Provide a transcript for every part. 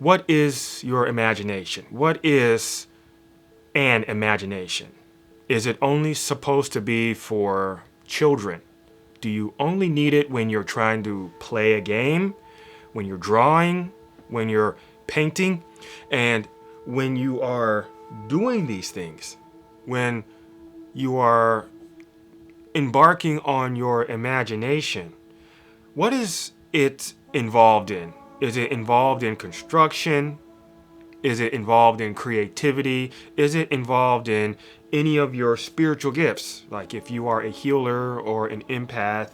What is your imagination? What is an imagination? Is it only supposed to be for children? Do you only need it when you're trying to play a game, when you're drawing, when you're painting? And when you are doing these things, when you are embarking on your imagination, what is it involved in? Is it involved in construction? Is it involved in creativity? Is it involved in any of your spiritual gifts? Like if you are a healer or an empath,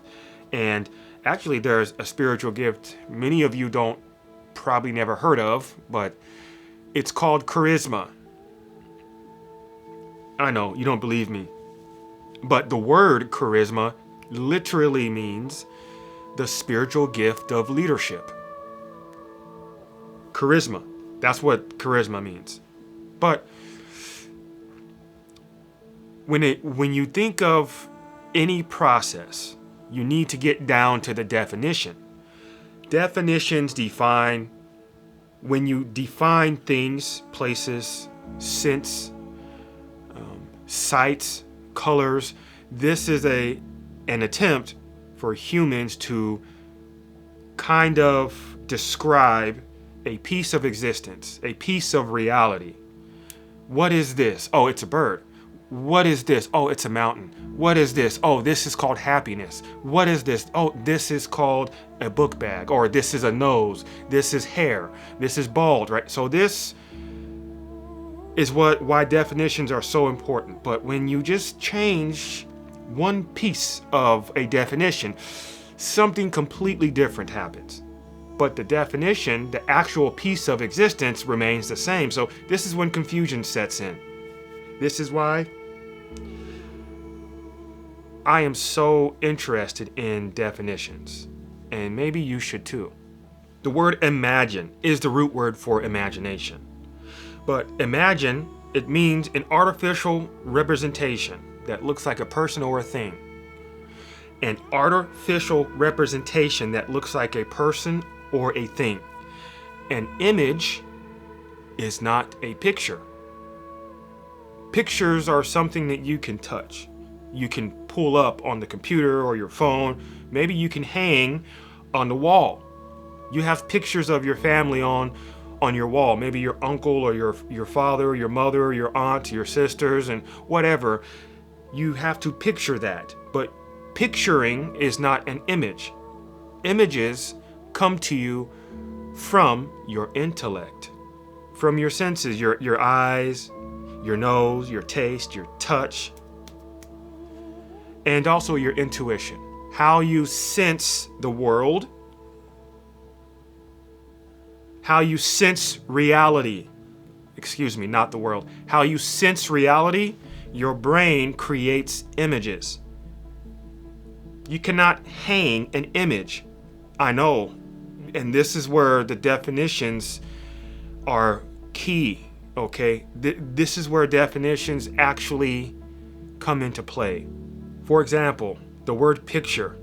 and actually there's a spiritual gift many of you don't probably never heard of, but it's called charisma. I know, you don't believe me. But the word charisma literally means the spiritual gift of leadership. Charisma. That's what charisma means. But when you think of any process, you need to get down to the definition. Definitions define, when you define things, places, scents, sights, colors, this is an attempt for humans to kind of describe a piece of existence, a piece of reality. What is this? Oh, it's a bird. What is this? Oh, it's a mountain. What is this? Oh, this is called happiness. What is this? Oh, this is called a book bag, or this is a nose. This is hair. This is bald, right? So this is why definitions are so important. But when you just change one piece of a definition, something completely different happens. But the definition, the actual piece of existence, remains the same. So this is when confusion sets in. This is why I am so interested in definitions, and maybe you should too. The word imagine is the root word for imagination. But imagine, it means an artificial representation that looks like a person or a thing. An artificial representation that looks like a person or a thing. An image is not a picture. Pictures are something that you can touch. You can pull up on the computer or your phone. Maybe you can hang on the wall. You have pictures of your family on your wall. Maybe your uncle or your father, or your mother, or your aunt, your sisters, and whatever. You have to picture that. But picturing is not an image. Images come to you from your intellect, from your senses, your eyes, your nose, your taste, your touch, and also your intuition. How you sense the world, how you sense reality. Excuse me, not the world. How you sense reality, your brain creates images. You cannot hang an image. I know. And this is where the definitions are key, okay? This is where definitions actually come into play. For example, the word picture.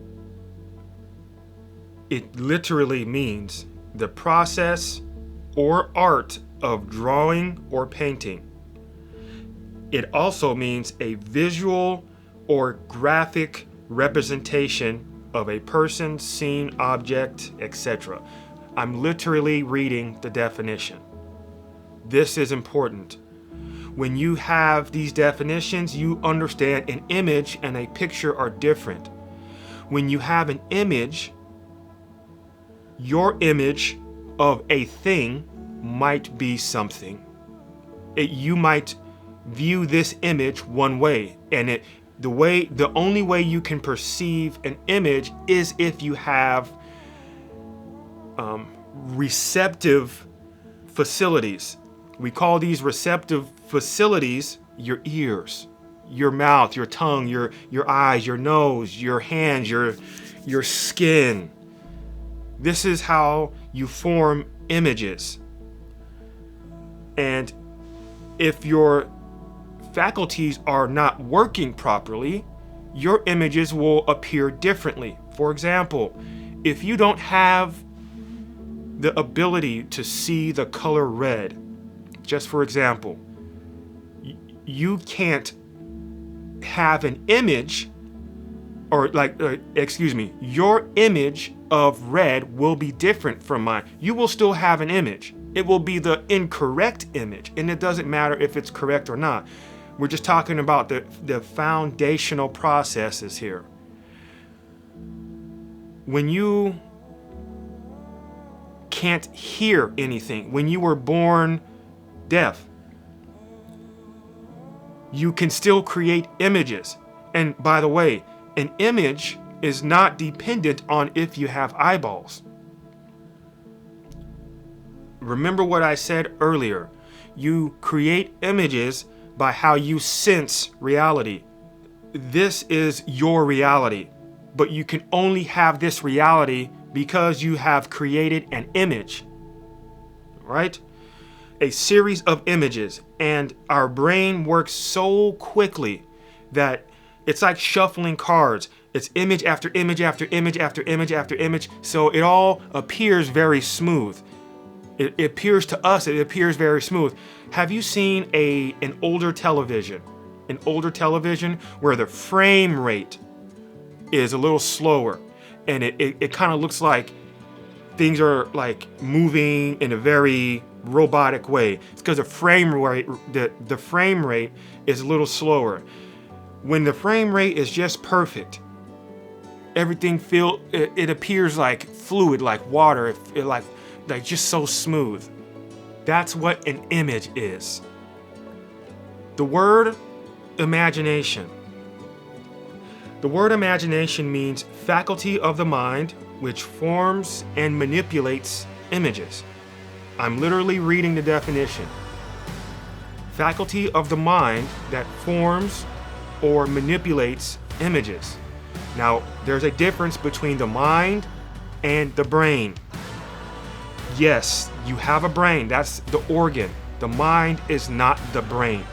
It literally means the process or art of drawing or painting. It also means a visual or graphic representation of a person, scene, object, etc. I'm literally reading the definition. This is important. When you have these definitions, you understand an image and a picture are different. When you have an image, your image of a thing might be something. You might view this image one way, and the only way you can perceive an image is if you have receptive facilities. We call these receptive facilities your ears, your mouth, your tongue, your eyes, your nose, your hands, your skin. This is how you form images. And if your faculties are not working properly, your images will appear differently. For example, if you don't have the ability to see the color red. Just for example, you can't have an image your image of red will be different from mine. You will still have an image. It will be the incorrect image, and it doesn't matter if it's correct or not. We're just talking about the foundational processes here. When you can't hear anything, when you were born deaf, you can still create images. And by the way, an image is not dependent on if you have eyeballs. Remember what I said earlier. You create images by how you sense reality. This is your reality, but you can only have this reality because you have created an image, right? A series of images, and our brain works so quickly that it's like shuffling cards. It's image after image after image after image after image. So it all appears very smooth. It appears to us, it appears very smooth. Have you seen an older television? An older television where the frame rate is a little slower, and it kind of looks like things are like moving in a very robotic way. It's because the frame rate is a little slower. When the frame rate is just perfect, everything it appears like fluid, like water, like just so smooth. That's what an image is. The word imagination. The word imagination means faculty of the mind which forms and manipulates images. I'm literally reading the definition. Faculty of the mind that forms or manipulates images. Now, there's a difference between the mind and the brain. Yes, you have a brain. That's the organ. The mind is not the brain.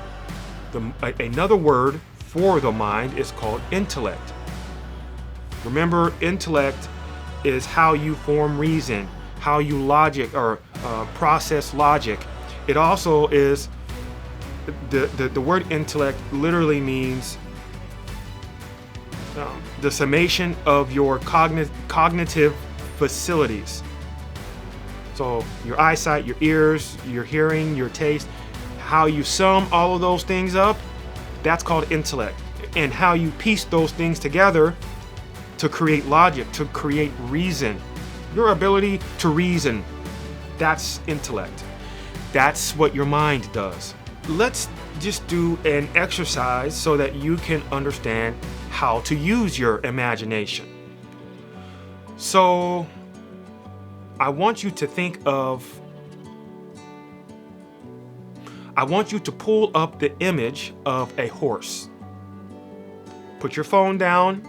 Another word for the mind is called intellect. Remember, intellect is how you form reason, how you logic or process logic. It also is the word intellect literally means the summation of your cognitive facilities. So your eyesight, your ears, your hearing, your taste, how you sum all of those things up, that's called intellect. And how you piece those things together to create logic, to create reason. Your ability to reason, that's intellect. That's what your mind does. Let's just do an exercise so that you can understand how to use your imagination. So, I want you to pull up the image of a horse. Put your phone down.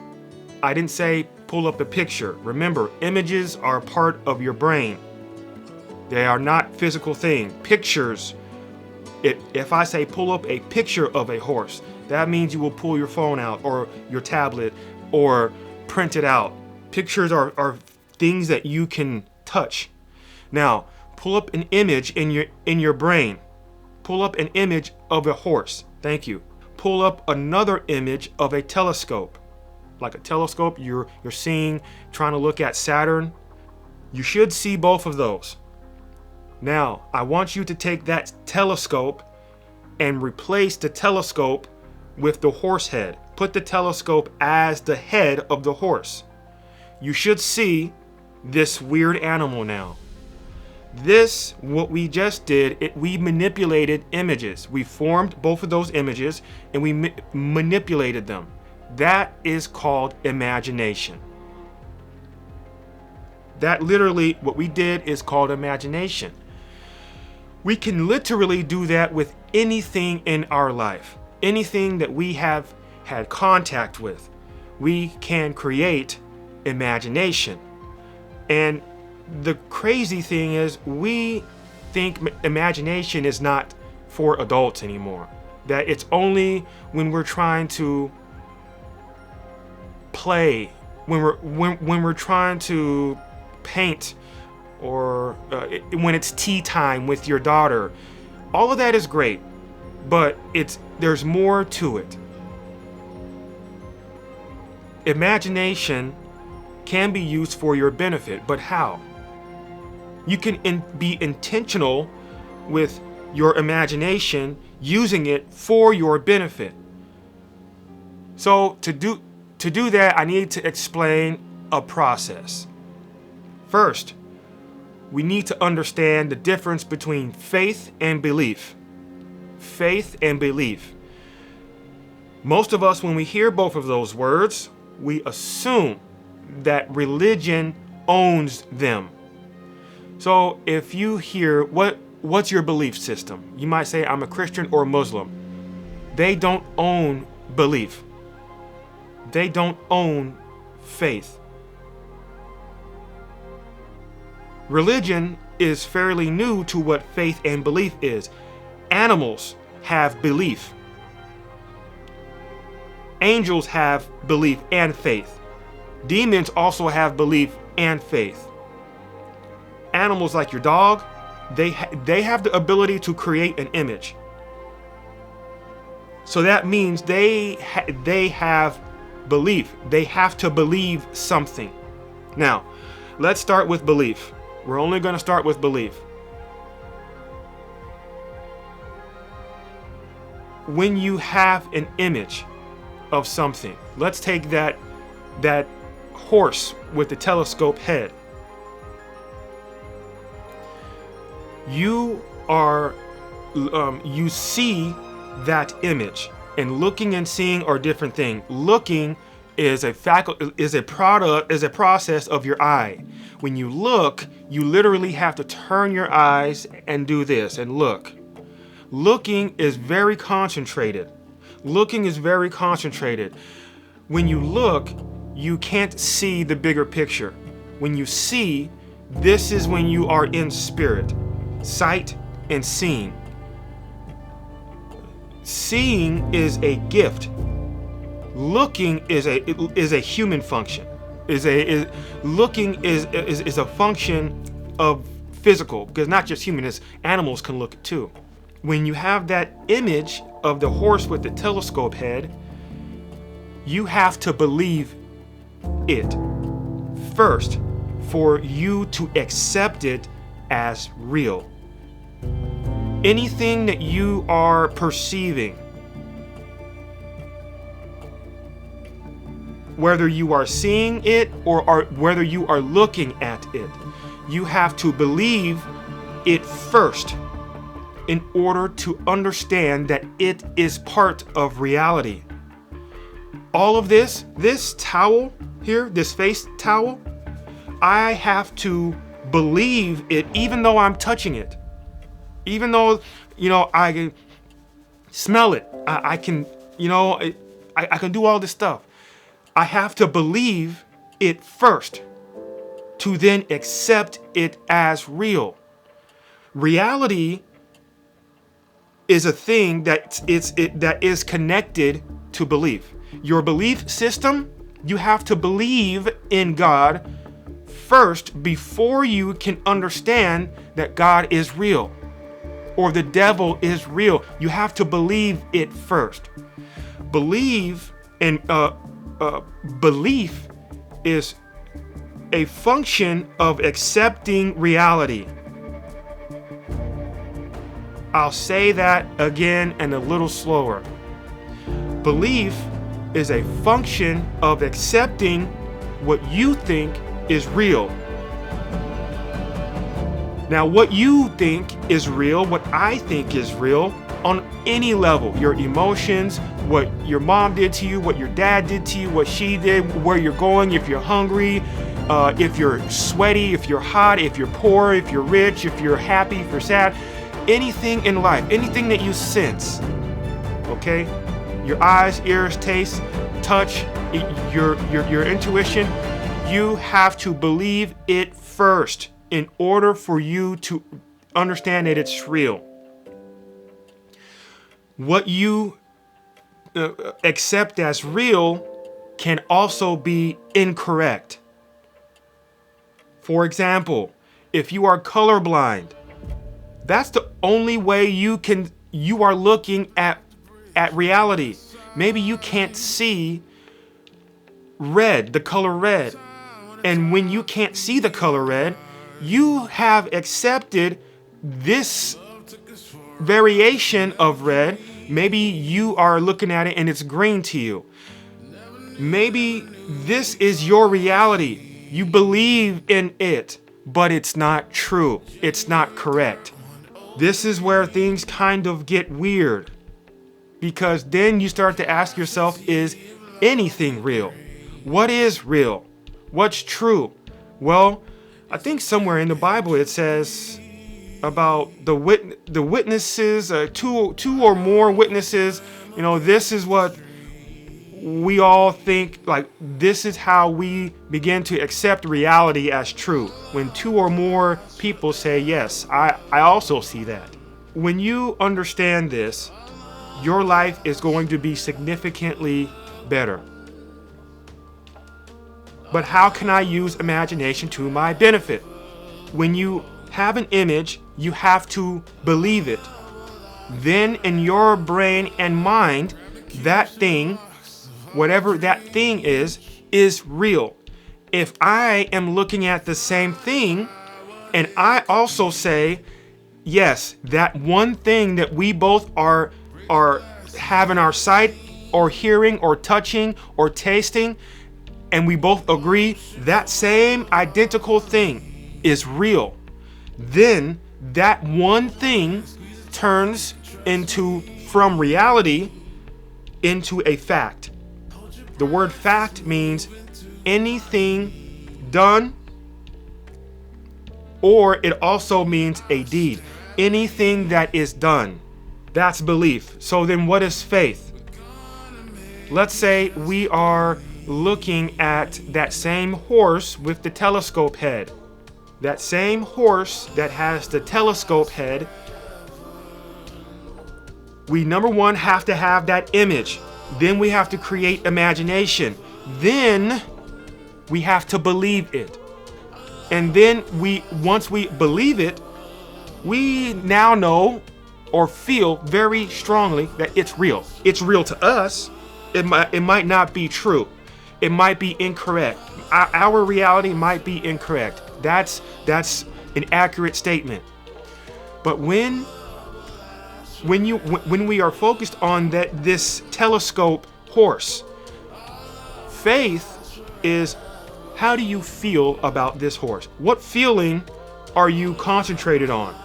I didn't say pull up the picture. Remember, images are part of your brain. They are not physical things. Pictures, if I say pull up a picture of a horse, that means you will pull your phone out or your tablet or print it out. Pictures are things that you can touch. Now, pull up an image in your brain. Pull up an image of a horse. Thank you. Pull up another image of a telescope. Like a telescope, you're trying to look at Saturn. You should see both of those. Now, I want you to take that telescope and replace the telescope with the horse head. Put the telescope as the head of the horse. You should see this weird animal now. This, what we just did, we manipulated images. We formed both of those images and we manipulated them. That is called imagination. That literally, what we did is called imagination. We can literally do that with anything in our life. Anything that we have had contact with. We can create imagination. And the crazy thing is, we think imagination is not for adults anymore. That it's only when we're trying to play, when we're trying to paint or when it's tea time with your daughter. All of that is great, but there's more to it. Imagination can be used for your benefit, but how? You can be intentional with your imagination, using it for your benefit. So to do that, I need to explain a process. First, we need to understand the difference between faith and belief. Faith and belief. Most of us, when we hear both of those words, we assume that religion owns them. So if you hear, what's your belief system? You might say, I'm a Christian or a Muslim. They don't own belief. They don't own faith. Religion is fairly new to what faith and belief is. Animals have belief. Angels have belief and faith. Demons also have belief and faith. Animals like your dog, they have the ability to create an image. So that means they have belief. They have to believe something. Now, let's start with belief. We're only going to start with belief. When you have an image of something, let's take that horse with the telescope head. You see that image, and looking and seeing are different things. Looking is a process of your eye. When you look, you literally have to turn your eyes and do this and look. Looking is very concentrated. Looking is very concentrated. When you look, you can't see the bigger picture. When you see, this is when you are in spirit. Sight and seeing. Seeing is a gift. Looking is a human function. Looking is a function of physical, because not just humans, animals can look too. When you have that image of the horse with the telescope head, you have to believe it first for you to accept it as real. Anything that you are perceiving, whether you are seeing it or whether you are looking at it, you have to believe it first in order to understand that it is part of reality. All of this towel here, this face towel, I have to believe it even though I'm touching it. Even though, I can smell it. I can do all this stuff. I have to believe it first to then accept it as real. Reality is a thing that is connected to belief. Your belief system, you have to believe in God first before you can understand that God is real or the devil is real. You have to believe it first. Belief is a function of accepting reality. I'll say that again and a little slower. Belief is a function of accepting what you think is real. Now, what you think is real, what I think is real, on any level, your emotions, what your mom did to you, what your dad did to you, what she did, where you're going, if you're hungry, if you're sweaty, if you're hot, if you're poor, if you're rich, if you're happy, if you're sad, anything in life, anything that you sense, okay? Your eyes, ears, taste, touch, your intuition, you have to believe it first in order for you to understand that it's real. What you accept as real can also be incorrect. For example, if you are colorblind, that's the only way you are looking at reality. Maybe you can't see red, the color red. And when you can't see the color red, you have accepted this variation of red. Maybe you are looking at it and it's green to you. Maybe this is your reality. You believe in it, but it's not true. It's not correct. This is where things kind of get weird, because then you start to ask yourself, is anything real? What is real? What's true? Well, I think somewhere in the Bible it says about the witnesses, two or more witnesses. This is what we all think, like this is how we begin to accept reality as true. When two or more people say, yes, I also see that. When you understand this, your life is going to be significantly better. But how can I use imagination to my benefit? When you have an image, you have to believe it. Then in your brain and mind, that thing, whatever that thing is real. If I am looking at the same thing and I also say, yes, that one thing that we both are having our sight or hearing or touching or tasting, and we both agree that same identical thing is real, then that one thing turns from reality into a fact. The word fact means anything done, or it also means a deed. Anything that is done. That's belief. So then what is faith? Let's say we are looking at that same horse with the telescope head. That same horse that has the telescope head, we number one have to have that image. Then we have to create imagination. Then we have to believe it. And then once we believe it, we now know or feel very strongly that it's real. It's real to us. It might not be true. It might be incorrect. Our reality might be incorrect. That's an accurate statement. But when we are focused on this telescope horse, faith is, how do you feel about this horse? What feeling are you concentrated on?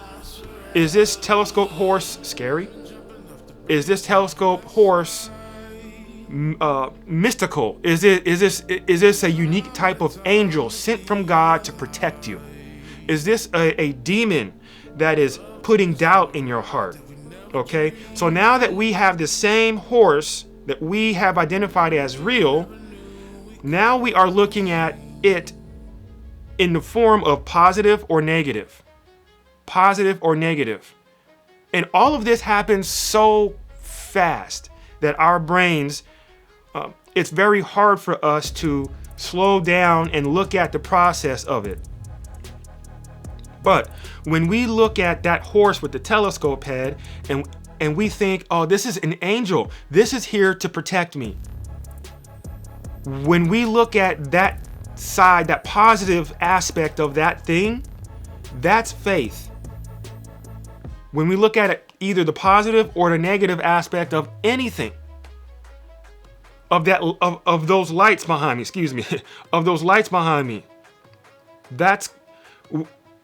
Is this telescope horse scary? Is this telescope horse mystical? Is this a unique type of angel sent from God to protect you? Is this a demon that is putting doubt in your heart? Okay, so now that we have the same horse that we have identified as real, now we are looking at it in the form of positive or negative. Positive or negative. And all of this happens so fast that our brains, it's very hard for us to slow down and look at the process of it. But when we look at that horse with the telescope head and we think, oh, this is an angel, this is here to protect me. When we look at that side, that positive aspect of that thing, that's faith. When we look at it, either the positive or the negative aspect of anything, of those lights behind me, of those lights behind me, that's,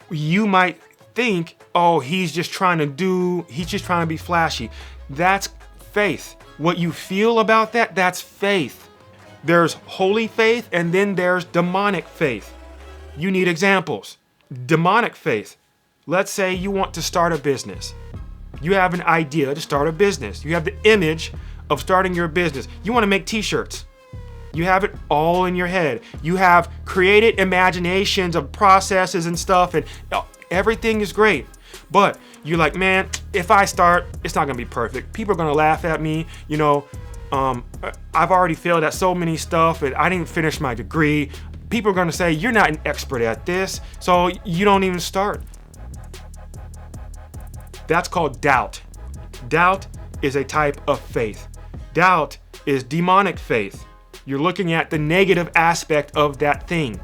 you might think, oh, he's just trying to be flashy. That's faith. What you feel about that, that's faith. There's holy faith and then there's demonic faith. You need examples. Demonic faith. Let's say you want to start a business. You have an idea to start a business. You have the image of starting your business. You want to make t-shirts. You have it all in your head. You have created imaginations of processes and stuff, and everything is great. But you're like, man, if I start, it's not going to be perfect. People are going to laugh at me. I've already failed at so many stuff, and I didn't finish my degree. people are going to say, you're not an expert at this, so you don't even start. That's called doubt. Doubt is a type of faith. Doubt is demonic faith. You're looking at the negative aspect of that thing.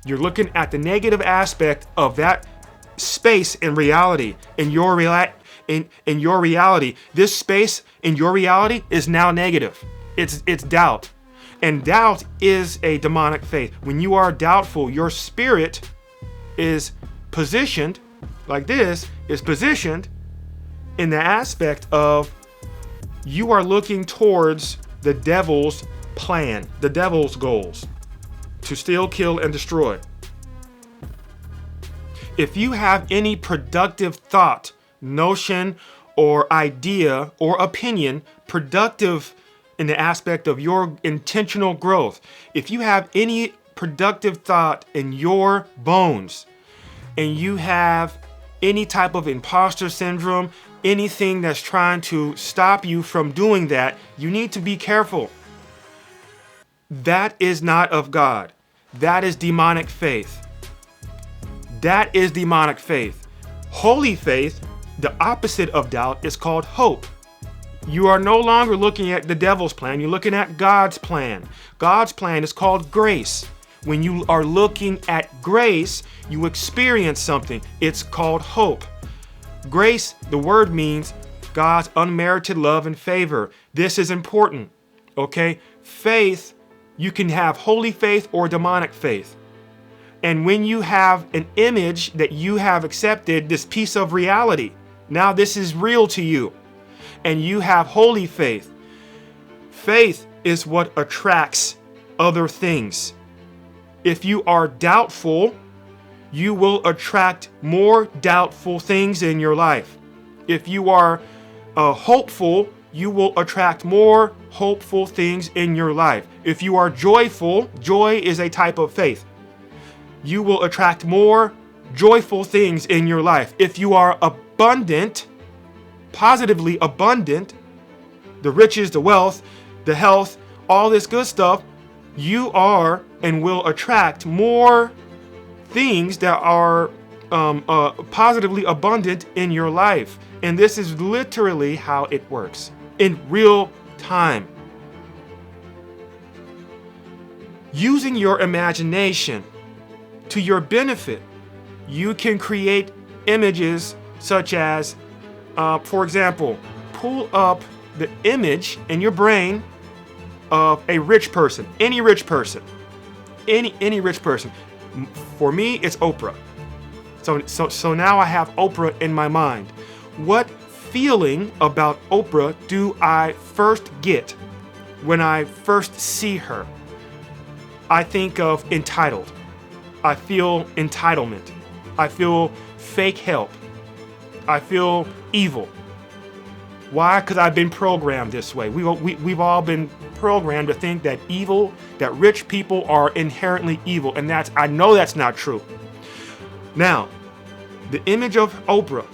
You're looking at the negative aspect of that space in reality. In your reality, this space in your reality is now negative. It's doubt. And doubt is a demonic faith. When you are doubtful, your spirit is positioned like this, is positioned in the aspect of you are looking towards the devil's plan, the devil's goals to steal, kill, and destroy. If you have any productive thought, notion, or idea or opinion, productive in the aspect of your intentional growth, if you have any productive thought in your bones and you have any type of imposter syndrome, anything that's trying to stop you from doing that, you need to be careful. That is not of God. That is demonic faith. That is demonic faith. Holy faith, the opposite of doubt, is called hope. You are no longer looking at the devil's plan. You're looking at God's plan. God's plan is called grace. When you are looking at grace, you experience something. It's called hope. Grace, the word means God's unmerited love and favor. This is important, okay? Faith, you can have holy faith or demonic faith. And when you have an image that you have accepted, this piece of reality, now this is real to you, and you have holy faith. Faith is what attracts other things. If you are doubtful, you will attract more doubtful things in your life. If you are hopeful, you will attract more hopeful things in your life. If you are joyful, joy is a type of faith. You will attract more joyful things in your life. If you are abundant, positively abundant, the riches, the wealth, the health, all this good stuff, you are and will attract more things that are positively abundant in your life. And this is literally how it works in real time. Using your imagination to your benefit, you can create images such as, for example, pull up the image in your brain of a rich person, any rich person, any rich person. For me, it's Oprah. So now I have Oprah in my mind. What feeling about Oprah do I first get when I first see her? I think of entitled. I feel entitlement. I feel fake help. I feel evil. Why? Because I've been programmed this way. We've all been programmed to think that that rich people are inherently evil, and I know that's not true. Now, the image of Oprah,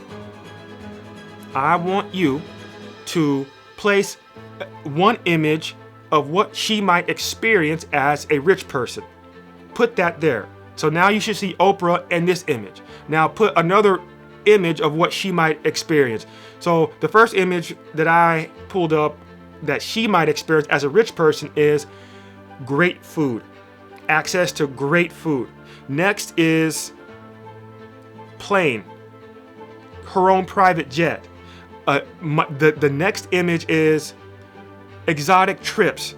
I want you to place one image of what she might experience as a rich person. Put that there. So now you should see Oprah in this image. Now put another image of what she might experience. So the first image that I pulled up that she might experience as a rich person is great food, access to great food. Next is plane, her own private jet. The next image is exotic trips.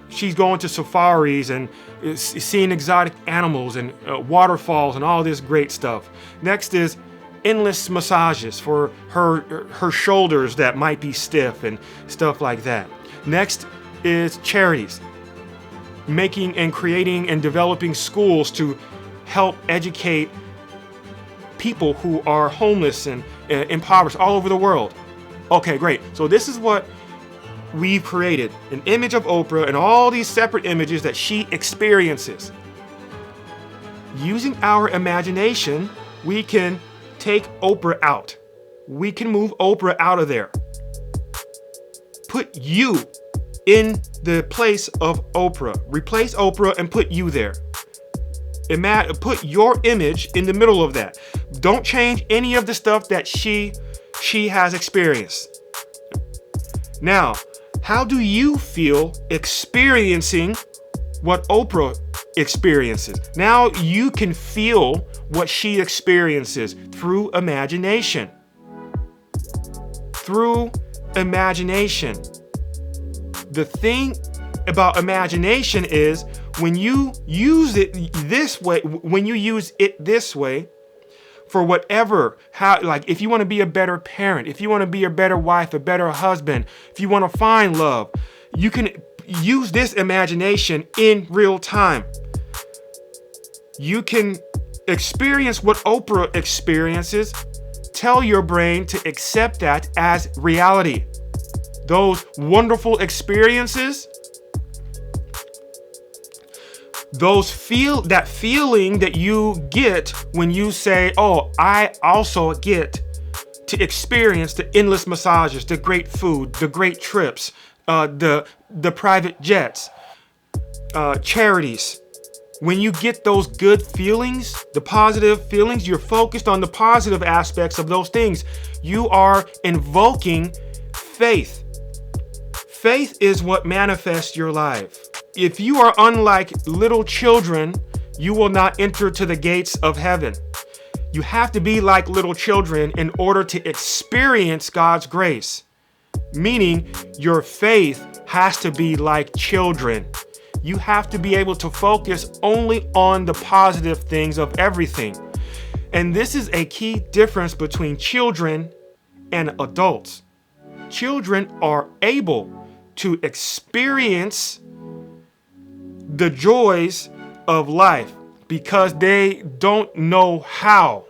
She's going to safaris and seeing exotic animals and waterfalls and all this great stuff. Next is endless massages for her shoulders that might be stiff and stuff like that. Next is charities, making and creating and developing schools to help educate people who are homeless and impoverished all over the world. Okay, great. So this is what we've created, an image of Oprah and all these separate images that she experiences. Using our imagination, we can take Oprah out. We can move Oprah out of there. Put you in the place of Oprah. Replace Oprah and put you there. Put your image in the middle of that. Don't change any of the stuff that she has experienced. Now, how do you feel experiencing what Oprah experiences? Now you can feel what she experiences through imagination. Through imagination. The thing about imagination is when you use it this way, for whatever, like if you want to be a better parent, if you want to be a better wife, a better husband, if you want to find love, you can use this imagination in real time. You can experience what Oprah experiences. Tell your brain to accept that as reality. Those wonderful experiences, that feeling that you get when you say, oh, I also get to experience the endless massages, the great food, the great trips, the private jets, charities. When you get those good feelings, the positive feelings, you're focused on the positive aspects of those things. You are invoking faith. Faith is what manifests your life. If you are unlike little children, you will not enter to the gates of heaven. You have to be like little children in order to experience God's grace. Meaning your faith has to be like children. You have to be able to focus only on the positive things of everything. And this is a key difference between children and adults. Children are able to experience the joys of life because they don't know how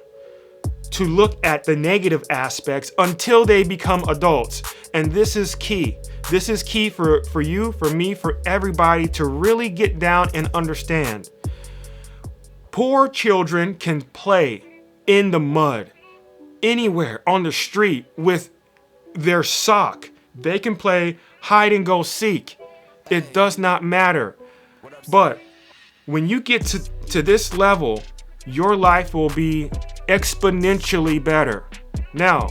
to look at the negative aspects until they become adults. And this is key. This is key for you, for me, for everybody to really get down and understand. Poor children can play in the mud, anywhere on the street with their sock. They can play hide and go seek. It does not matter. But when you get to this level, your life will be exponentially better. Now,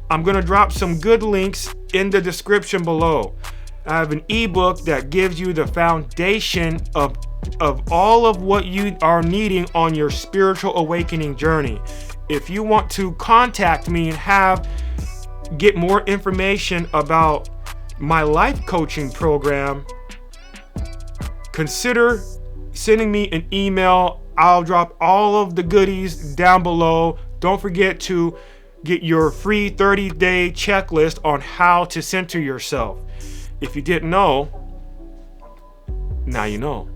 I'm going to drop some good links in the description below. I have an ebook that gives you the foundation of all of what you are needing on your spiritual awakening journey. If you want to contact me and get more information about my life coaching program, consider sending me an email. I'll drop all of the goodies down below. Don't forget to get your free 30-day checklist on how to center yourself. If you didn't know, now you know.